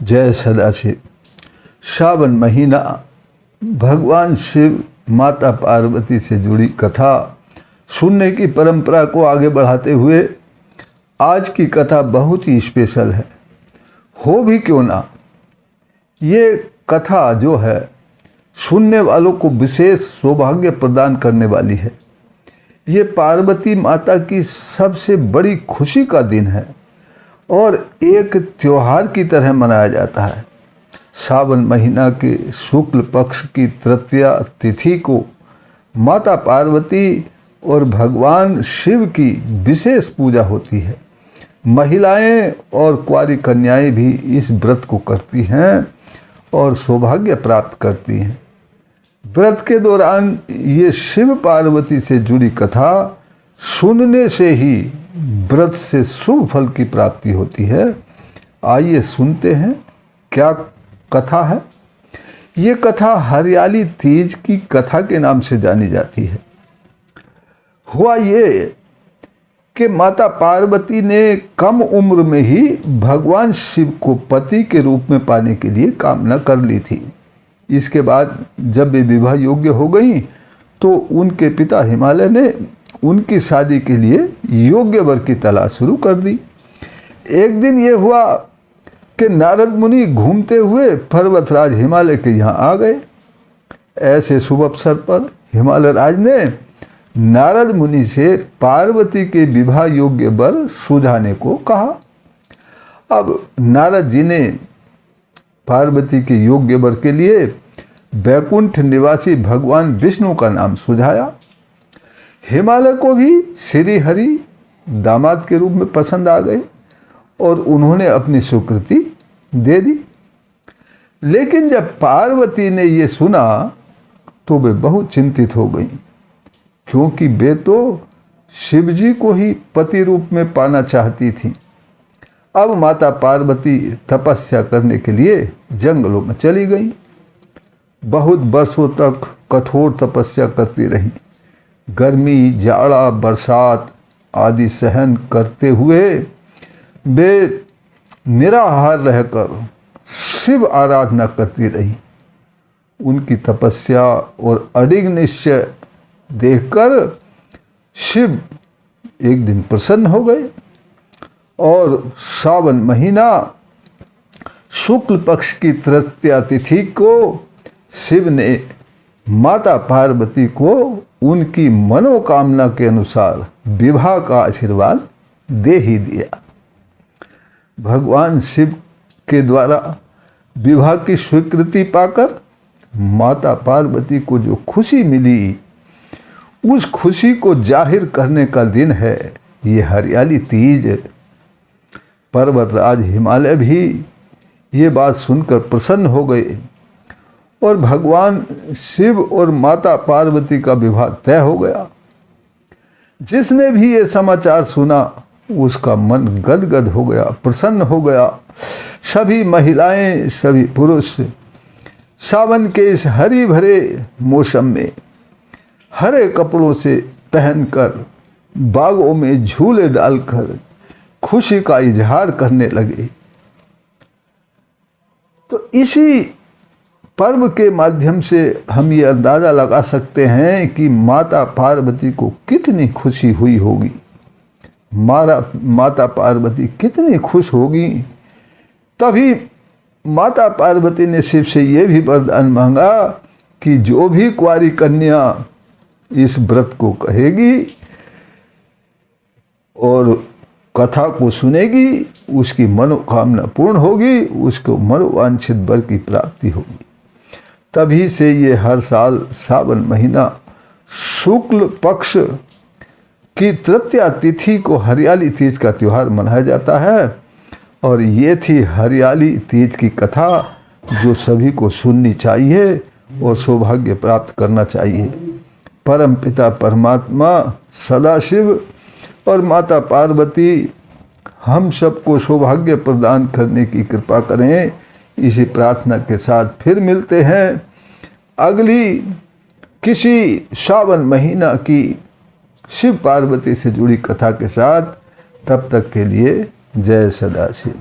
जय सदाशिव। श्रावण महीना भगवान शिव माता पार्वती से जुड़ी कथा सुनने की परंपरा को आगे बढ़ाते हुए आज की कथा बहुत ही स्पेशल है। हो भी क्यों ना, ये कथा जो है सुनने वालों को विशेष सौभाग्य प्रदान करने वाली है। ये पार्वती माता की सबसे बड़ी खुशी का दिन है और एक त्योहार की तरह मनाया जाता है। सावन महीना के शुक्ल पक्ष की तृतीया तिथि को माता पार्वती और भगवान शिव की विशेष पूजा होती है। महिलाएं और कुंवारी कन्याएं भी इस व्रत को करती हैं और सौभाग्य प्राप्त करती हैं। व्रत के दौरान ये शिव पार्वती से जुड़ी कथा सुनने से ही व्रत से शुभ फल की प्राप्ति होती है। आइए सुनते हैं क्या कथा है। ये कथा हरियाली तीज की कथा के नाम से जानी जाती है। हुआ ये कि माता पार्वती ने कम उम्र में ही भगवान शिव को पति के रूप में पाने के लिए कामना कर ली थी। इसके बाद जब वे विवाह योग्य हो गई तो उनके पिता हिमालय ने उनकी शादी के लिए योग्य वर की तलाश शुरू कर दी। एक दिन ये हुआ कि नारद मुनि घूमते हुए पर्वतराज हिमालय के यहाँ आ गए। ऐसे शुभ अवसर पर हिमालय राज ने नारद मुनि से पार्वती के विवाह योग्य वर सुझाने को कहा। अब नारद जी ने पार्वती के योग्य वर के लिए वैकुंठ निवासी भगवान विष्णु का नाम सुझाया। हिमालय को भी श्री हरि दामाद के रूप में पसंद आ गए और उन्होंने अपनी स्वीकृति दे दी। लेकिन जब पार्वती ने ये सुना तो वे बहुत चिंतित हो गई, क्योंकि वे तो शिव जी को ही पति रूप में पाना चाहती थी। अब माता पार्वती तपस्या करने के लिए जंगलों में चली गई। बहुत वर्षों तक कठोर तपस्या करती रही। गर्मी, जाड़ा, बरसात आदि सहन करते हुए वे निराहार रहकर शिव आराधना करती रही। उनकी तपस्या और अडिग निश्चय देखकर शिव एक दिन प्रसन्न हो गए और सावन महीना शुक्ल पक्ष की तृतीया तिथि को शिव ने माता पार्वती को उनकी मनोकामना के अनुसार विवाह का आशीर्वाद दे ही दिया। भगवान शिव के द्वारा विवाह की स्वीकृति पाकर माता पार्वती को जो खुशी मिली, उस खुशी को जाहिर करने का दिन है ये हरियाली तीज। पर्वतराज हिमालय भी ये बात सुनकर प्रसन्न हो गए और भगवान शिव और माता पार्वती का विवाह तय हो गया। जिसने भी ये समाचार सुना उसका मन गदगद हो गया, प्रसन्न हो गया। सभी महिलाएं, सभी पुरुष सावन के इस हरी भरे मौसम में हरे कपड़ों से पहनकर बागों में झूले डालकर खुशी का इजहार करने लगे। तो इसी पर्व के माध्यम से हम ये अंदाज़ा लगा सकते हैं कि माता पार्वती को कितनी खुशी हुई होगी। माता पार्वती कितनी खुश होगी। तभी माता पार्वती ने शिव से ये भी वरदान मांगा कि जो भी कुंवारी कन्या इस व्रत को कहेगी और कथा को सुनेगी, उसकी मनोकामना पूर्ण होगी, उसको मनोवांछित वर की प्राप्ति होगी। तभी से ये हर साल सावन महीना शुक्ल पक्ष की तृतीया तिथि को हरियाली तीज का त्यौहार मनाया जाता है। और ये थी हरियाली तीज की कथा जो सभी को सुननी चाहिए और सौभाग्य प्राप्त करना चाहिए। परम पिता परमात्मा सदाशिव और माता पार्वती हम सबको सौभाग्य प्रदान करने की कृपा करें। इसी प्रार्थना के साथ फिर मिलते हैं अगली किसी सावन महीना की शिव पार्वती से जुड़ी कथा के साथ। तब तक के लिए जय सदाशिव।